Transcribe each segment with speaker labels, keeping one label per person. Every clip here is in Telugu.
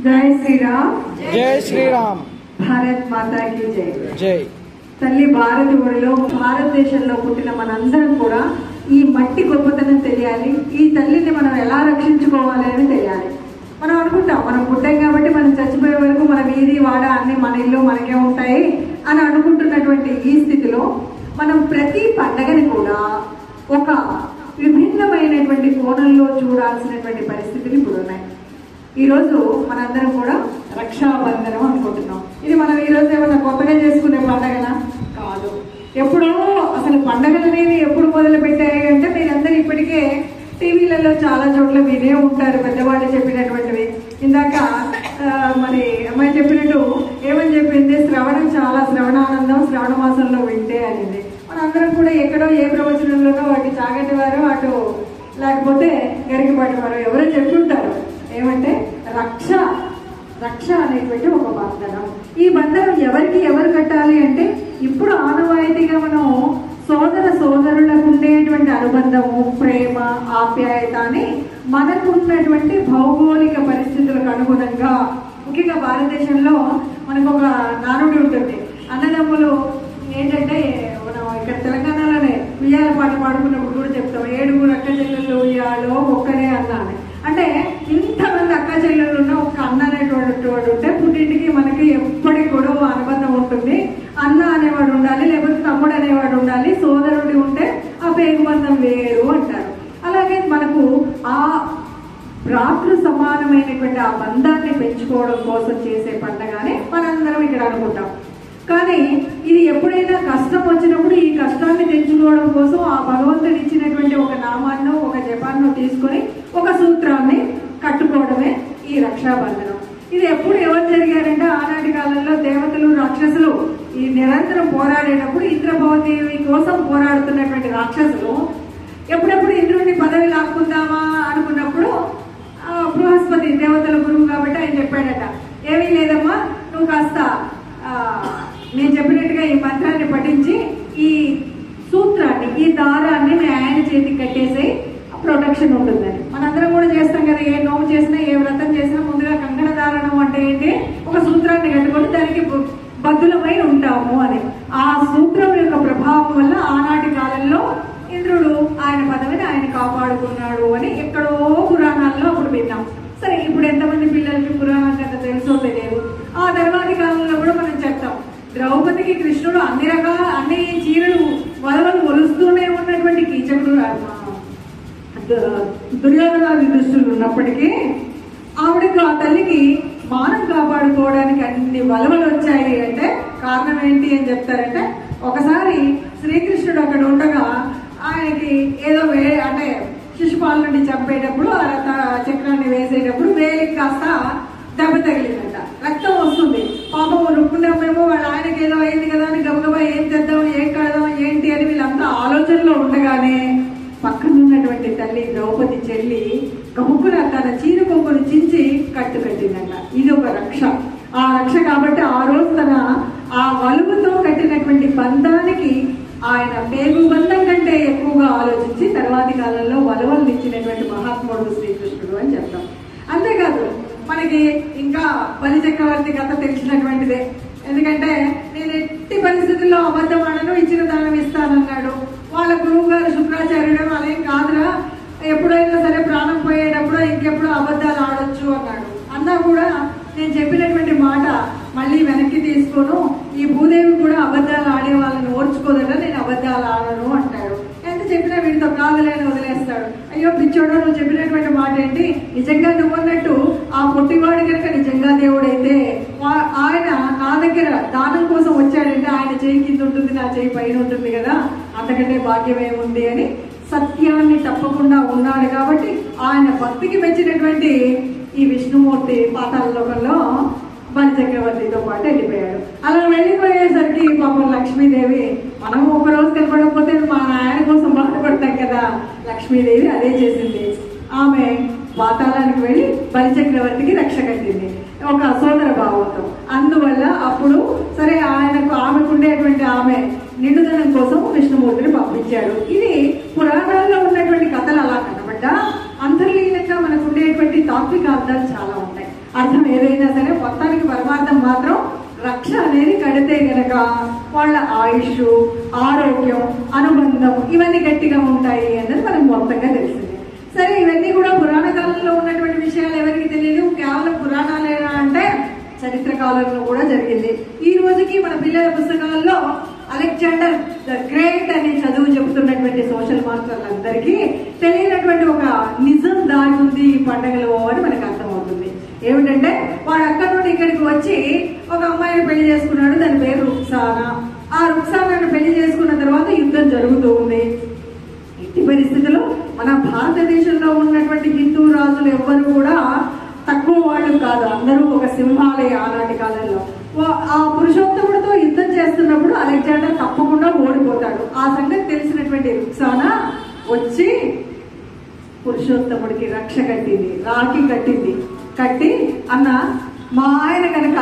Speaker 1: జై శ్రీరామ్.
Speaker 2: జై శ్రీరామ్.
Speaker 1: భారత్ మాతా కీ జై.
Speaker 2: జై.
Speaker 1: తల్లి భారతదేశంలో భారతదేశంలో పుట్టిన మనందరం కూడా ఈ మట్టి గొప్పతనం తెలియాలి. ఈ తల్లిని మనం ఎలా రక్షించుకోవాలి అని తెలియాలి. మనం అనుకుంటాం మనం పుట్టాం కాబట్టి మనం చచ్చిపోయే వరకు మన వీధి వాడ అన్ని మన ఇల్లు మనకే ఉంటాయి అని అనుకుంటున్నటువంటి ఈ స్థితిలో మనం ప్రతి పండగని కూడా ఒక విభిన్నమైనటువంటి కోణంలో చూడాల్సినటువంటి పరిస్థితులు ఇప్పుడు ఉన్నాయి. ఈరోజు మనందరం కూడా రక్షాబంధనం అనుకుంటున్నాం. ఇది మనం ఈరోజు ఏమన్నా కొత్తగా చేసుకునే పండగనా? కాదు. ఎప్పుడో అసలు పండగలు అనేవి ఎప్పుడు మొదలు పెట్టాయి అంటే మీరందరూ ఇప్పటికే టీవీలలో చాలా చోట్ల వినే ఉంటారు పెద్దవాళ్ళు చెప్పినటువంటివి. ఇందాక మరి అమ్మాయి చెప్పినట్టు ఏమని చెప్పింది, శ్రవణానందం శ్రవణ మాసంలో వింటే అనేది. మనందరం కూడా ఎక్కడో ఏ ప్రవచనంలోనో వాటి చాగంటి వారు అటు లేకపోతే గరికపాటి వారు ఎవరో చెప్తుంటారు. ఏమంటే రక్ష అనేటువంటి ఒక బంధనం. ఈ బంధనం ఎవరు కట్టాలి అంటే ఇప్పుడు ఆనవాయితీగా మనం సోదరులకు ఉండేటువంటి అనుబంధము, ప్రేమ, ఆప్యాయత అని మనకున్నటువంటి భౌగోళిక పరిస్థితులకు అనుగుణంగా, ముఖ్యంగా భారతదేశంలో మనకు ఒక నానుడి ఉంటుంది. అన్నదమ్ములు ఏంటంటే మనం ఇక్కడ తెలంగాణలోనే ఉయ్యాల పాట పాడుకున్నప్పుడు కూడా చెప్తాం, 7 అక్క చెల్లెళ్ళు ఉయ్యాలో ఒక్కనే అన్న అని. అంటే ఇంతమంది అక్క చెల్లెళ్ళు ఉన్న ఒక అన్న అనేటువంటి వాడు ఉంటే పుట్టింటికి మనకి ఎప్పటికి కూడా అనుబంధం ఉంటుంది. అన్న అనేవాడు ఉండాలి, లేకపోతే తమ్ముడు అనేవాడు ఉండాలి. సోదరుడి ఉంటే ఆ పేగుబంధం వేరు అంటారు. అలాగే మనకు ఆ రాత్రు సమానమైనటువంటి ఆ బంధాన్ని పెంచుకోవడం కోసం చేసే పండగనే మనందరం ఇక్కడ అనుకుంటాం. కానీ ఇది ఎప్పుడైనా కష్టం వచ్చినప్పుడు ఈ కష్టాన్ని తెచ్చుకోవడం కోసం ఆ భగవంతుడు ఇచ్చినటువంటి ఒక నామాన్నో ఒక జపాన్నో తీసుకొని ఒక సూత్రాన్ని కట్టుకోవడమే ఈ రక్షాబంధనం. ఇది ఎప్పుడు ఎవరు జరిగారంటే ఆనాటి కాలంలో దేవతలు రాక్షసులు ఈ నిరంతరం పోరాడేటప్పుడు ఇంద్రభవదేవి కోసం పోరాడుతున్నటువంటి రాక్షసులు ఎప్పుడెప్పుడు ఇంద్రుడిని పదవి లాక్కుందామా అనుకున్నప్పుడు బృహస్పతి దేవతల గురువు కాబట్టి ఆయన చెప్పాడట, ఏమీ లేదమ్మా, నువ్వు కాస్త నేను చెప్పినట్టుగా ఈ మంత్రాన్ని పఠించి ఈ సూత్రాన్ని, ఈ దారాన్ని మీ ఆయన చేతికి కట్టేసి ప్రొటెక్షన్ ఉంటుందని. మనందరం కూడా చేస్తాం కదా, ఏ నోము చేసినా ఏ వ్రతం చేసినా ముందుగా కంకణ ధారణం అంటే ఏంటి, ఒక సూత్రాన్ని కట్టుకొని దానికి బద్దులమై ఉంటాము అని. ఆ సూత్రం యొక్క ప్రభావం వల్ల ఆనాటి కాలంలో ఇంద్రుడు ఆయన పదవిని ఆయన కాపాడుకున్నాడు అని ఎక్కడో పురాణాల్లో అప్పుడు విన్నాం. సరే, ఇప్పుడు ఎంతమంది పిల్లలకి పురాణం కథ తెలుసో తెలియదు. ఆ తర్వాతి కాలంలో కూడా మనం చెప్తాం, ద్రౌపదికి కృష్ణుడు అన్ని చీరలు వలవలు ఒలుస్తూనే ఉన్నటువంటి కీచకుడు దుర్యోధనాది దుస్తులు ఉన్నప్పటికీ ఆవిడకు ఆ తల్లికి మానం కాపాడుకోవడానికి అన్ని వలవలు వచ్చాయి అంటే కారణం ఏంటి అని చెప్తారంటే, ఒకసారి శ్రీకృష్ణుడు అక్కడ ఉండగా ఆయనకి ఏదో అంటే శిశుపాలుని చంపేటప్పుడు చక్రాన్ని వేసేటప్పుడు వేలికి కాస్త దెబ్బ తగిలిందంట, రక్తం వస్తుంది. పాపం రుక్కున్నామేమో వాళ్ళ ఆయనకి ఏదో అయింది కదా అని గబగబా ఏం చేద్దాం, ఏం కడదాం, ఏంటి అని వీళ్ళంతా ఆలోచనలో ఉండగానే పక్కనున్నటువంటి తల్లి ద్రౌపది చెల్లి గబుక్కున తన చీర కొమ్మును చించి కట్టిందంట. ఇది ఒక రక్ష. ఆ రక్ష కాబట్టి ఆ రోజు తన ఆ వలుగుతో కట్టినటువంటి బంధానికి ఆయన పేగు బంధం కంటే ఎక్కువగా ఆలోచించి తర్వాతి కాలంలో వలవలు ఇచ్చినటువంటి మహాత్ముడు శ్రీకృష్ణుడు అని చెప్తాం. అంతేకాదు మనకి ఇంకా బలి చక్రవర్తి కథ తెలిసినటువంటిదే. ఎందుకంటే నేను ఎట్టి పరిస్థితుల్లో అబద్ధం ఆడను, ఇచ్చిన దానం ఇస్తానన్నాడు. వాళ్ళ గురువు గారు శుక్రాచార్యుడు అదేం కాదురా, ఎప్పుడైనా సరే ప్రాణం పోయేటప్పుడు ఇంకెప్పుడు అబద్ధాలు ఆడొచ్చు అన్నాడు. అన్నా కూడా నేను చెప్పినటువంటి మాట మళ్ళీ వెనక్కి తీసుకోను, ఈ భూదేవి కూడా అబద్ధాలు ఆడే వాళ్ళని ఓర్చుకోదట, నేను అబద్ధాలు ఆడను అంటాడు. ఎంత చెప్పినా వీడితో కాదులేని వదిలేస్తాడు. అయ్యో పిచ్చోడో, నువ్వు చెప్పినటువంటి మాట ఏంటి, నిజంగా నువ్వన్నట్టు ఆ పొట్టివాడు కనుక నిజంగా దేవుడైతే ఆయన నా దగ్గర దానం కోసం వచ్చాడంటే ఆయన చేయి కింద ఉంటుంది, నా చేయి పైన ఉంటుంది కదా, అంతకంటే భాగ్యం ఏముంది అని సత్యాన్ని తప్పకుండా ఉన్నాడు. కాబట్టి ఆయన భక్తికి మెచ్చినటువంటి ఈ విష్ణుమూర్తి పాతాళ లోకంలో బలి చక్రవర్తితో పాటు వెళ్ళిపోయాడు. అలా వెళ్ళిపోయేసరికి పాపం లక్ష్మీదేవి, మనం ఒకరోజు కనపడకపోతే మా ఆయన కోసం బాధపడతాం కదా, లక్ష్మీదేవి అదే చేసింది. ఆమె పాతాళానికి వెళ్ళి బలి చక్రవర్తికి రక్ష కట్టింది ఒక సోదర భావంతో. అందువల్ల అప్పుడు సరే ఆమెకు ఉండేటువంటి ఆమె నిండుదనం కోసం విష్ణుమూర్తిని పంపించాడు. ఇది పురాణాల్లో ఉన్నటువంటి కథలు అలా కనబడ్డా అంతర్లీనంగా మనకు ఉండేటువంటి ఉండేటువంటి తాత్విక అర్థాలు చాలా ఉంటాయి. అర్థం ఏదైనా సరే మొత్తానికి పరమార్థం మాత్రం రక్ష అనేది కడితే గనక వాళ్ళ ఆయుష్, ఆరోగ్యం, అనుబంధం ఇవన్నీ గట్టిగా ఉంటాయి అన్నది మనకు మొత్తంగా తెలిసింది. సరే, ఇవన్నీ కూడా పురాణ కాలంలో ఉన్నటువంటి విషయాలు ఎవరికి తెలియదు. కేవలం పురాణాలేనా అంటే చరిత్ర కాలంలో కూడా జరిగింది. ఈ రోజుకి మన పిల్లల పుస్తకాల్లో అలెగ్జాండర్ ద గ్రేట్ అని చదువు చెబుతున్నటువంటి సోషల్ మాస్టర్లందరికీ తెలియనటువంటి ఒక నిజం దాని ఉంది ఈ పండుగలో అని మనకు అర్థమవుతుంది. ఏమిటంటే వాడు అక్కడ నుండి ఇక్కడికి వచ్చి ఒక అమ్మాయిని పెళ్లి చేసుకున్నాడు. దాని పేరు రుక్సానా. ఆ రుక్సానాను పెళ్లి చేసుకున్న తర్వాత యుద్ధం జరుగుతూ ఉంది. ఇట్టి పరిస్థితుల్లో మన భారతదేశంలో ఉన్నటువంటి హిందూ రాజులు ఎవ్వరు కూడా తక్కువ వాళ్ళు కాదు. అందరూ ఒక సింహాలయ. ఆనాటి కాలంలో ఆ పురుషోత్తముడితో యుద్ధం చేస్తున్నప్పుడు అలెగ్జాండర్ తప్పకుండా ఓడిపోతాడు. ఆ సంగతి తెలిసినటువంటి రుక్సానా వచ్చి పురుషోత్తముడికి రక్ష కట్టింది, రాఖీ కట్టి అన్న మా ఆయన కనుక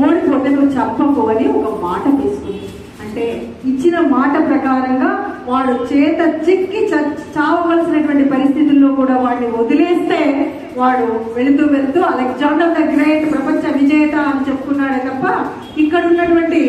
Speaker 1: ఓడిపోతే నువ్వు చంపకు అని ఒక మాట తీసుకుంది. అంటే ఇచ్చిన మాట ప్రకారంగా వాడు చేత చిక్కి చావవలసినటువంటి పరిస్థితుల్లో కూడా వాడిని వదిలేస్తే వాడు వెళుతూ అలెగ్జాండర్ ద గ్రేట్ ప్రపంచ విజేత అని చెప్పుకున్నాడే తప్ప ఇక్కడ ఉన్నటువంటి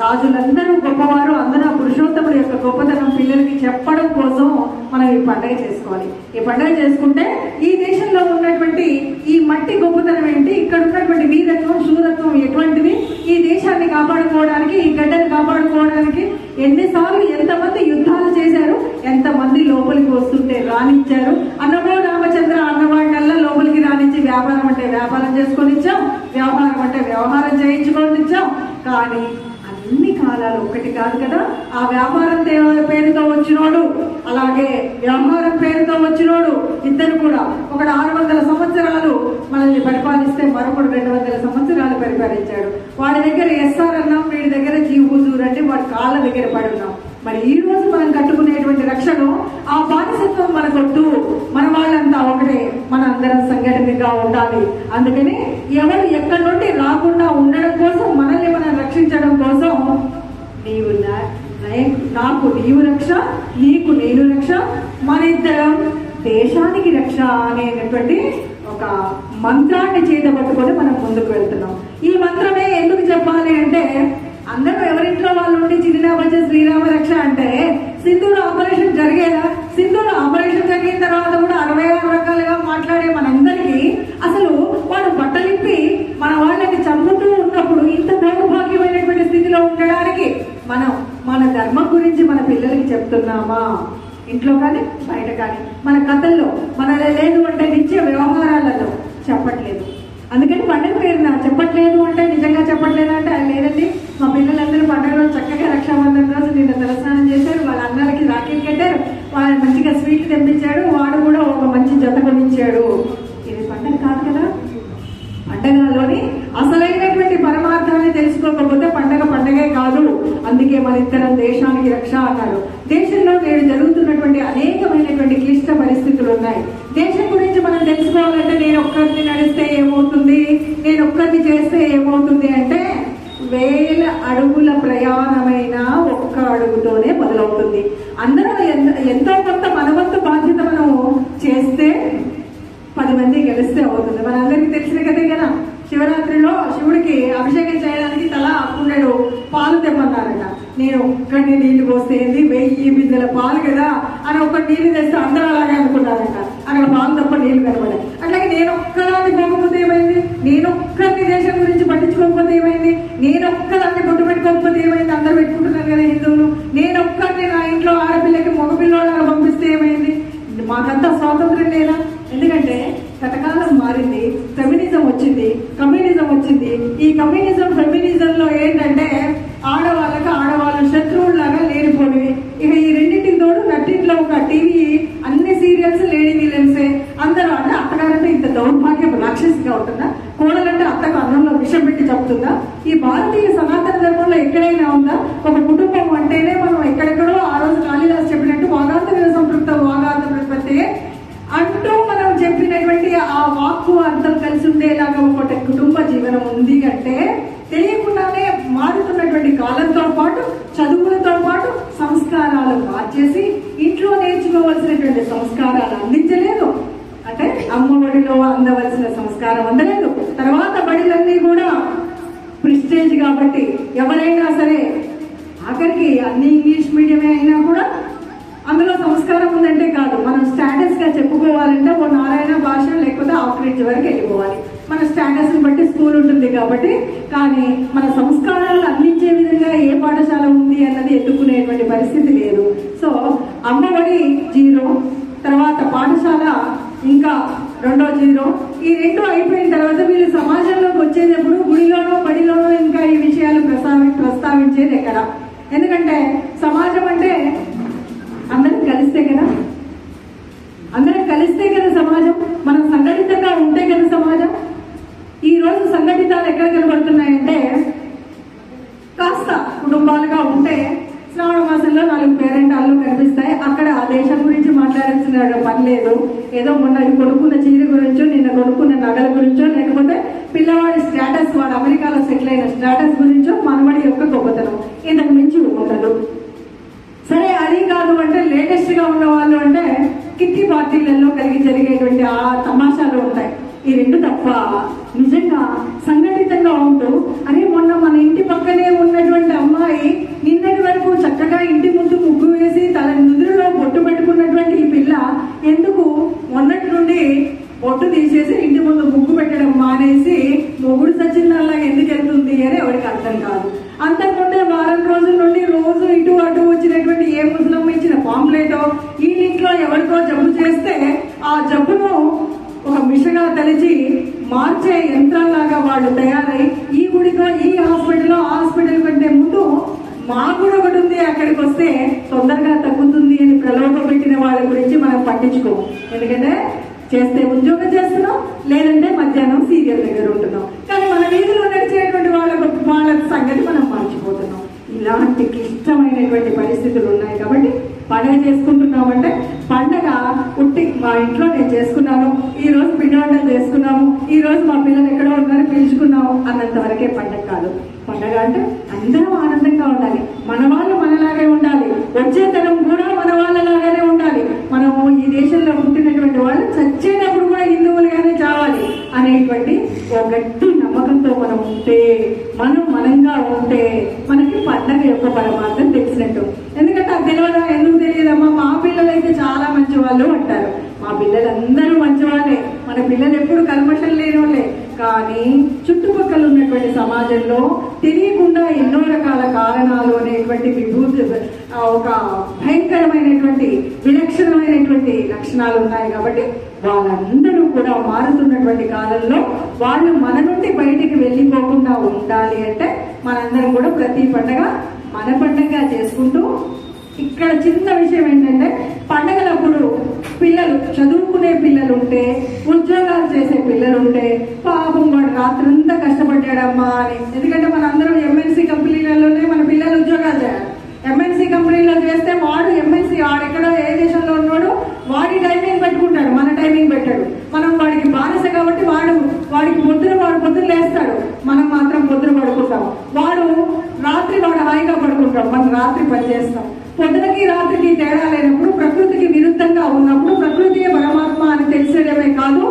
Speaker 1: రాజులందరూ గొప్పవారు. అందరూ పురుషోత్తముడి యొక్క గొప్పతనం పిల్లలకి చెప్పడం కోసం మనం ఈ పండుగ చేసుకోవాలి. ఈ పండుగ చేసుకుంటే ఈ దేశంలో ఉన్నటువంటి ఈ మట్టి గొప్పతనం ఏంటి, ఇక్కడ ఉన్నటువంటి వీరత్వం, శూరత్వం ఎటువంటివి, ఈ దేశాన్ని కాపాడుకోవడానికి, ఈ గడ్డను కాపాడుకోవడానికి ఎన్నిసార్లు ఎంతమంది యుద్ధాలు చేశారు, ఎంతమంది లోపలికి వస్తుంటే రానిచ్చారు. అన్నమో రామచంద్ర అన్నవాడినల్లా లోపలికి రానిచ్చి వ్యాపారం అంటే వ్యాపారం చేసుకొని ఇచ్చాం, వ్యవహారం అంటే వ్యవహారం చేయించుకొని ఇచ్చాం. కానీ అన్ని కాలాలు ఒక్కటి కాదు కదా. ఆ వ్యాపారం పేరుతో వచ్చినోడు, అలాగే వ్యవహారం పేరుతో వచ్చినోడు ఇద్దరు కూడా, ఒకడు 600 సంవత్సరాలు మనల్ని పరిపాలిస్తే మరొకడు 200 సంవత్సరాలు పరిపాలించాడు. వాడి దగ్గర ఎస్ఆర్ అన్నాం, వీడి దగ్గర జీ హుజూర్ అంటే వాడి కాళ్ళ దగ్గర పడి ఉన్నాం. మరి ఈ రోజు మనం కట్టుకునేటువంటి రక్షణ, ఆ బానిసత్వం మనకొద్దు. మన వాళ్ళంతా ఒకటే, మన అందరం సంఘటనగా ఉండాలి. అందుకని ఎవరు ఎక్కడి నుండి రాకుండా ఉండడం కోసం, మనల్ని మనం రక్షించడం కోసం నీవు నాకు నీవు రక్ష, నీకు నేను రక్ష, మన ఇద్దరం దేశానికి రక్ష అనేటువంటి ఒక మంత్రాన్ని చేతబట్టుకొని మనం ముందుకు వెళ్తున్నాం. ఈ మంత్రమే ఎందుకు చెప్పాలి అంటే, అందరూ ఎవరింట్లో వాళ్ళు ఉండి చిరునామా శ్రీరామ రక్ష అంటే సింధూర ఆపరేషన్ జరిగేదా? సింధూర ఆపరేషన్ జరిగిన తర్వాత కూడా 66 రకాలుగా మాట్లాడే మనందరికీ అసలు వాడు బట్టలిప్పి మన వాళ్ళకి చంపుతూ ఉన్నప్పుడు ఇంత దౌర్భాగ్యమైనటువంటి స్థితిలో ఉండడానికి మనం మన ధర్మం గురించి మన పిల్లలకి చెప్తున్నామా? ఇంట్లో కానీ బయట కానీ, మన కథల్లో, మన లేదు అంటే నిత్య వ్యవహారాలలో చెప్పట్లేదు. అందుకని పండుగ పేరున చెప్పట్లేదు అంటే నిజంగా చెప్పట్లేదు అంటే లేదండి, మా పిల్లలందరూ పండుగలో చక్కగా రక్షాబంధన్ రోజు నిన్న తలస్నానం చేశారు, వాళ్ళ అన్నాలకి రాఖీలు కట్టారు, వాళ్ళు మంచిగా స్వీట్లు తెప్పించాడు, వాడు కూడా ఒక మంచి జత కొనిచ్చాడు. ఇది పండుగ కాదు కదా. పండుగలోని అసలైనటువంటి పరమార్థాన్ని తెలుసుకోకపోతే పండగే కాదు. అందుకే మన ఇద్దరం దేశానికి రక్ష అన్నారు. దేశంలో నేడు జరుగుతున్నటువంటి అనేకమైనటువంటి క్లిష్ట పరిస్థితులు ఉన్నాయి. దేశం గురించి మనం తెలుసుకోవాలంటే నేను ఒక్కరిని నడిస్తే ఏమవుతుంది, నేను ఒక్కరిని చేస్తే ఏమవుతుంది అంటే 1000 అడుగుల ప్రయాణమైన ఒక్క అడుగుతోనే మొదలవుతుంది. అందరూ ఎంతో కొంత మనవంతు బాధ్యత మనం చేస్తే 10 మంది గెలిస్తే అవుతుంది. మనందరికీ తెలిసిన కదే కదా, శివరాత్రిలో శివుడికి అభిషేకం చేయడానికి తల 100 పాలు తెమ్మన్నారట. నేను ఒక్కడిని నీళ్లు పోస్తే 1000 బిందెల పాలు కదా అని ఒక్క నీళ్లు తెస్తే అందరూ అలాగే అనుకున్నారట. అక్కడ పాలు తప్ప నీళ్లు కనబడాయి. అట్లాగే నేను ఒక్కదాన్ని పోకపోతే ఏమైంది, నేను ఒక్కరిని దేశం గురించి పట్టించుకోకపోతే ఏమైంది, నేను ఒక్కదాన్ని బొట్టు పెట్టుకోకపోతే ఏమైంది, అందరూ పెట్టుకుంటున్నారు కదా హిందువులు. నేను ఒక్కరిని నా ఇంట్లో ఆడపిల్లకి మగపిల్లలాగా పంపిస్తే ఏమైంది, మాకంతా స్వాతంత్రం లేదా? ఎందుకంటే గతకాలం మారింది, ఫెమినిజం వచ్చింది, కమ్యూనిజం వచ్చింది. ఈ కమ్యూనిజం ఫెమినిజంలో ఏంటంటే ఆడవాళ్ళు శత్రువులాగా లేనిపోనివి. ఇక ఈ రెండింటికి తోడు నట్టింట్లో ఒక టీవీ అన్ని సీరియల్స్ లేడీ విలన్సే. అందరూ అంటే అత్తగారంటే ఇంత దౌర్భాగ్యం రాక్షసిగా ఉంటుందా, కోడలంటే అత్తకు అన్నంలో విషం పెట్టి చెప్తుందా? ఈ భారతీయ సనాతన ధర్మంలో ఎక్కడైనా ఉందా? ఒక కుటుంబం అంటేనే మనం ఎక్కడెక్కడో ఆ రోజు కాళిదాస్ చెప్పినట్టు వాగాంతర సంతృప్త వాగాంత ప్రతిపత్తి అంటూ మనం చెప్పినటువంటి ఆ వాక్కు అర్థం కలిసి ఉండేలాగా ఒక కుటుంబ జీవనం ఉంది అంటే తెలియకుండానే మారుతున్నటువంటి కాలంతో పాటు చదువులతో పాటు సంస్కారాలు మార్చేసి ఇంట్లో నేర్చుకోవాల్సినటువంటి సంస్కారాలు అందించలేదు. అంటే అమ్మ బడిలో అందవలసిన సంస్కారం అందలేదు. తర్వాత బడిలన్నీ కూడా ప్రిస్టేజ్ కాబట్టి ఎవరైనా సరే, ఆఖరికి అన్ని ఇంగ్లీష్ మీడియమే అయినా కూడా అందులో సంస్కారం ఉందంటే కాదు, మనం స్టాటస్ గా చెప్పుకోవాలంటే ఓ నారాయణ భాష లేకపోతే ఆఫ్రేజ్ వరకు వెళ్ళిపోవాలి. మన స్టాటస్ ని బట్టి స్కూల్ ఉంటుంది కాబట్టి. కానీ మన సంస్కారాలు అందించే విధంగా ఏ పాఠశాల ఉంది అన్నది ఎత్తుకునేటువంటి పరిస్థితి లేదు. సో అమ్మఒడి 0, తర్వాత పాఠశాల ఇంకా 2వ 0. ఈ 2 అయిపోయిన తర్వాత వీళ్ళు సమాజంలోకి వచ్చేటప్పుడు గుడిలోనో బడిలోనో ఇంకా ఈ విషయాలు ప్రస్తావించేది ఎక్కడ? ఎందుకంటే సమాజం అంటే అందరం కలిస్తే కదా, అందరం కలిస్తే కదా సమాజం. మనం సంఘటితంగా ఉంటే కదా సమాజం. ఈ రోజు సంఘటితాలు ఎక్కడ కనబడుతున్నాయంటే, కాస్త కుటుంబాలుగా ఉంటే శ్రావణ మాసంలో 4 పేరెంటాళ్ళు కనిపిస్తాయి. అక్కడ ఆ దేశం గురించి మాట్లాడాల్సిన పని లేదు. ఏదో మొన్న కొనుక్కున్న చీర గురించో, నిన్న కొనుక్కున్న నగల గురించో, లేకపోతే పిల్లవాడి స్టేటస్, వాడు అమెరికాలో సెటిల్ అయిన స్టేటస్ గురించో మనవాడి యొక్క గొప్పతనం ఇంతకు మించి ఉండదు. సరే అది కాదు అంటే లేటెస్ట్ గా ఉన్న వాళ్ళు అంటే కిట్టి పార్టీలలో కలిగి జరిగేటువంటి ఆ తమాషాలు ఉంటాయి. ఈ 2 తప్ప నిజంగా సంఘటితంగా ఉంటూ, అరే మొన్న మన ఇంటి పక్కనే ఉన్నటువంటి అమ్మాయి నిన్నటి వరకు చక్కగా ఇంటి ముందు ముగ్గు వేసి తన నుదురులో బొట్టు పెట్టుకున్నటువంటి ఈ పిల్ల ఎందుకు మొన్నటి నుండి బొట్టు తీసేసి ఇంటి ముందు ముగ్గు పెట్టడం మానేసి మొగుడు సచిన్లా ఎందుకు వెళ్తుంది అని ఎవరికి అర్థం కాదు. అంతకుముందే వారం రోజుల నుండి రోజు ఇటు అటు వచ్చినటువంటి ఏ ముస్లిం ఇచ్చిన పాంప్లెటో, ఈ ఇంట్లో ఎవరికో జబ్బు చేస్తే ఆ జబ్బును ఒక మిషగా తలిచి మార్చే యంత్రాల్లాగా వాళ్ళు తయారై ఈ గుడికో ఈ హాస్పిటల్ కంటే ముందు మా కూడా ఒకటి ఉంది, అక్కడికి వస్తే తొందరగా తగ్గుతుంది అని ప్రలోభ పెట్టిన వాళ్ళ గురించి మనం పట్టించుకోము. ఎందుకంటే చేస్తే ఉద్యోగం చేస్తున్నాం, లేదంటే మధ్యాహ్నం సీరియల్ దగ్గర ఉంటున్నాం. కానీ మన వీధిలో నడిచేటువంటి వాళ్ళ సంగతి మనం మర్చిపోతున్నాం. ఇలాంటి క్లిష్టమైనటువంటి పరిస్థితులు ఉన్నాయి కాబట్టి పండగ చేసుకుంటున్నామంటే, పండగ ఉట్టి మా ఇంట్లో నేను చేసుకున్నాను, ఈ రోజు పిండి వంటలు చేసుకున్నాము, ఈ రోజు మా పిల్లలు ఎక్కడో ఉన్నారు పిలుచుకున్నాము అన్నంత వరకే పండగ కాదు. పండగ అంటే అందరం ఆనందంగా ఉండాలి, మన వాళ్ళు మనలాగే ఉండాలి, వచ్చే తరం కూడా మన వాళ్ళలాగానే ఉండాలి. మనము ఈ దేశంలో పుట్టినటువంటి వాళ్ళు చచ్చేటప్పుడు కూడా హిందువులుగానే చావాలి అనేటువంటి ఒక గట్టి నమ్మకంతో మనం ఉంటే, మనంగా ఉంటే మనకి పండగ యొక్క పరమార్థం తెలిసినట్టు. ఎందుకంటే అది తెలియదా? ఎందుకు తెలియదమ్మా? మా పిల్లలు అయితే చాలా మంచి వాళ్ళు అంటారు. మా పిల్లలందరూ మంచి వాళ్ళే, మన పిల్లలు ఎప్పుడు కల్మషం లేని వాళ్ళే. కానీ చుట్టుపక్కల ఉన్నటువంటి సమాజంలో తెలియకుండా ఎన్నో రకాల కారణాలు అనేటువంటి విభూతి, ఒక భయంకరమైనటువంటి విలక్షణమైనటువంటి లక్షణాలు ఉన్నాయి. కాబట్టి వాళ్ళందరూ కూడా మారుతున్నటువంటి కాలంలో వాళ్ళు మన నుండి బయటికి వెళ్ళిపోకుండా ఉండాలి అంటే మనందరం కూడా ప్రతి పండగ మన పండగగా చేసుకుంటూ, ఇక్కడ చిన్న విషయం ఏంటంటే పండగలప్పుడు పిల్లలు చదువుకునే పిల్లలు ఉంటే, ఉద్యోగాలు చేసే పిల్లలు ఉంటే, పాపం వాడు రాత్రంతా కష్టపడ్డాడమ్మా అని. ఎందుకంటే మనందరం ఎంఎన్సీ కంపెనీలలోనే మన పిల్లలు ఉద్యోగాలు చేయాలి. ఎంఎన్సీ కంపెనీలో చేస్తే వాడు ఎంఎన్సీ వాడెక్కడో ఏ దేశంలో ఉన్నాడో వాడి టైమింగ్ పెట్టుకుంటాడు, మన టైమింగ్ పెట్టాడు. మనం వాడికి బానిస కాబట్టి వాడికి పొద్దున లేస్తాడు, మనం మాత్రం పొద్దున పడుకుంటాం. వాడు హాయిగా పడుకుంటాం, మనం రాత్రి పని చేస్తాం. పొద్దునకి రాత్రికి తేడా లేనప్పుడు, ప్రకృతికి విరుద్ధంగా ఉన్నప్పుడు, ప్రకృతియే పరమాత్మ అని తెలిసేయడమే కాదు